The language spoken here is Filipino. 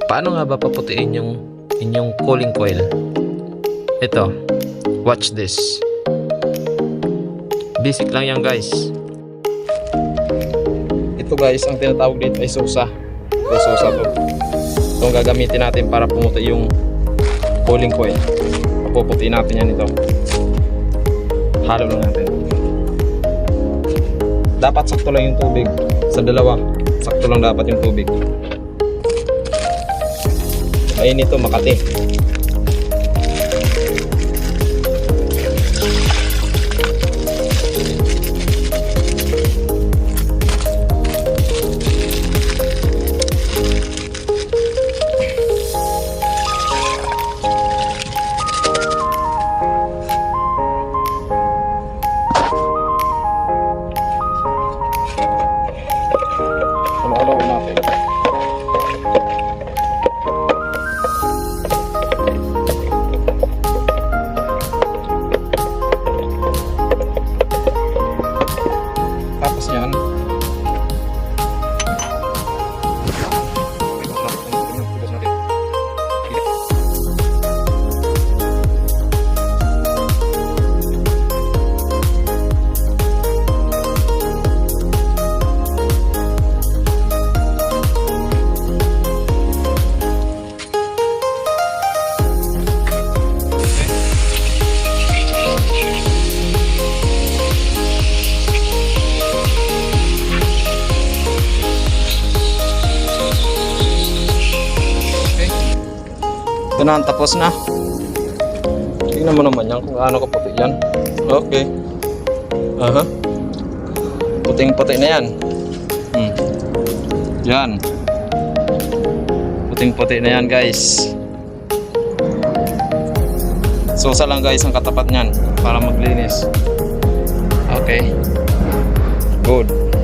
Paano nga ba paputiin yung inyong cooling coil? Ito, watch this. Basic lang yan guys. Ito guys, ang tinatawag dito ay susa. Ito susa to. Itong gagamitin natin para pumuti yung cooling coil. Papuputiin natin yan ito. Halo lang natin. Dapat sakto lang yung tubig. Sa dalawa, sakto lang dapat yung tubig. Mainit ito, Makati. Halo-halo natin. Tapos yan, ito na, tapos na. Tingnan mo naman yan kung gaano kaputi yan. Okay. Puting-puti na yan. Yan. Puting-puti na yan guys. Susa lang guys ang katapat nyan para maglinis. Okay. Good.